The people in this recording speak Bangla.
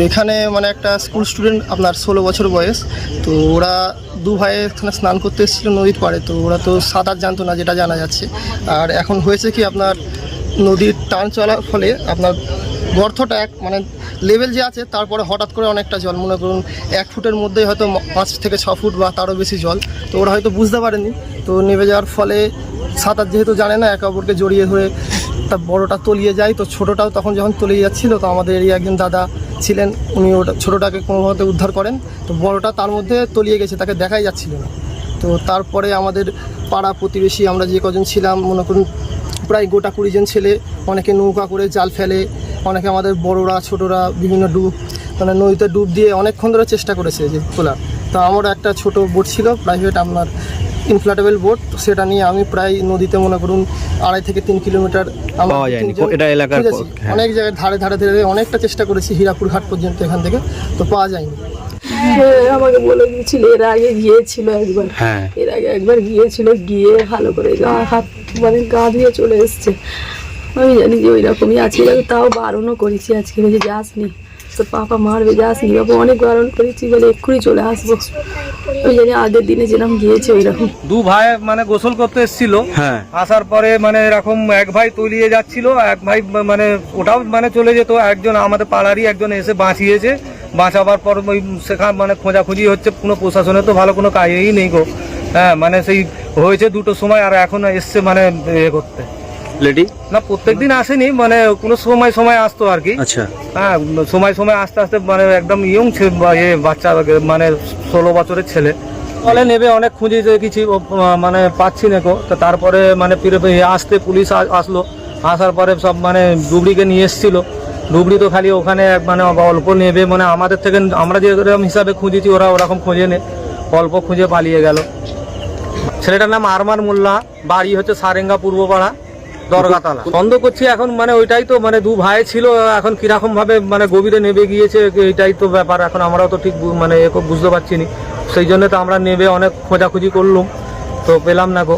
এখানে মানে একটা স্কুল স্টুডেন্ট আপনার 16 বছর বয়স, তো ওরা দু ভাই এখানে স্নান করতে এসেছিলো নদীর পাড়ে। তো ওরা তো সাঁতার জানতো না, যেটা জানা যাচ্ছে। আর এখন হয়েছে কি, আপনার নদীর টান চলার ফলে আপনার গর্তটা মানে লেভেল যে আছে তারপরে হঠাৎ করে অনেকটা জল, মনে করুন 1 ফুটের মধ্যেই হয়তো 5 থেকে 6 ফুট বা তারও বেশি জল। তো ওরা হয়তো বুঝতে পারেনি, তো নেমে যাওয়ার ফলে সাঁতার যেহেতু জানে না, একে অপরকে জড়িয়ে ধরে তা বড়টা তলিয়ে যায়। তো ছোটোটাও তখন যখন তলিয়ে যাচ্ছিল, তো আমাদের এই একজন দাদা ছিলেন, উনি ওটা ছোটোটাকে কোনোভাবে উদ্ধার করেন। তো বড়টা তার মধ্যে তলিয়ে গেছে, তাকে দেখাই যাচ্ছিল না। তো তারপরে আমাদের পাড়া প্রতিবেশী আমরা যে কজন ছিলাম, মনে করুন প্রায় গোটা 20 জন ছেলে, অনেকে নৌকা করে জাল ফেলে, অনেকে আমাদের বড়রা ছোটরা বিভিন্ন মানে নদীতে ডুব দিয়ে অনেকক্ষণ ধরে চেষ্টা করেছে যে তোলার। তো আমার একটা ছোট বোট ছিল প্রাইভেট, আপনার ইনফ্ল্যাটেবল বোট, তো সেটা নিয়ে আমি প্রায় নদীতে মনে করুন 2.5 থেকে 3 কিলোমিটার অনেক জায়গায় ধারে ধারে ধরে অনেকটা চেষ্টা করেছি, হীরাপুর ঘাট পর্যন্ত এখান থেকে, তো পাওয়া যায়নি। আমাকে বলে দিয়েছিল, এর আগে গিয়েছিল একবার, এর আগে একবার গিয়েছিল, গিয়ে ভালো করে হাত মানে গা ধুয়ে চলে এসছে। আমি জানি যে ওই রকমই আছে, তাও বারণও করেছি আজকে, বলছি যাসনি, তোর পাপা মারবে, যাসনি বাবু, অনেক বারণ করেছি, বলে এক্ষুনি চলে আসবো। আমি জানি আগের দিনে যেরকম গিয়েছে ওই রকম। দু ভাই মানে গোসল করতে এসেছিল, আসার পরে মানে এরকম এক ভাই তলিয়ে যাচ্ছিল, এক ভাই মানে ওটাও মানে চলে যেত, একজন আমাদের পাড়ারই একজন এসে বাঁচিয়েছে। বাঁচাবার পর ওই সেখানে মানে খোঁজাখুঁজি হচ্ছে, কোনো প্রশাসনের তো ভালো কোনো কাজই নেই গো। মানে সেই হয়েছে 2টোর সময়, আর এখন এসছে মানে এ করতে লেডি না, প্রত্যেকদিন আসেনি, মানে কোনো সময় আসতো আর কি। আচ্ছা, সময় আস্তে আস্তে মানে একদম ইয়ং বাচ্চা, মানে 16 বছরের ছেলে বলে নেবে, অনেক খুঁজে কিছু মানে পাচ্ছি না গো। তো তারপরে মানে আসতে পুলিশ আসলো, আসার পরে সব মানে ডুবরিকে নিয়ে এসেছিল। ডুবরি তো খালি ওখানে মানে অল্প নেবে, মানে আমাদের থেকে আমরা যেরকম হিসাবে খুঁজেছি ওরা ওরকম খুঁজে নে, অল্প খুঁজে পালিয়ে গেল। ছেলেটার নাম আরমান মোল্লা, বাড়ি হচ্ছে সারেঙ্গা পূর্বপাড়া, দরগাতলা। সন্দেহ করছি এখন, মানে ওইটাই তো, মানে দু ভাই ছিল, এখন কিরকম ভাবে মানে গভীরে নেবে গিয়েছে, এইটাই তো ব্যাপার। এখন আমরাও তো ঠিক মানে বুঝতে পারছি না, সেই জন্য তো আমরা নেবে অনেক খোঁজাখুঁজি করলাম, তো পেলাম না গো।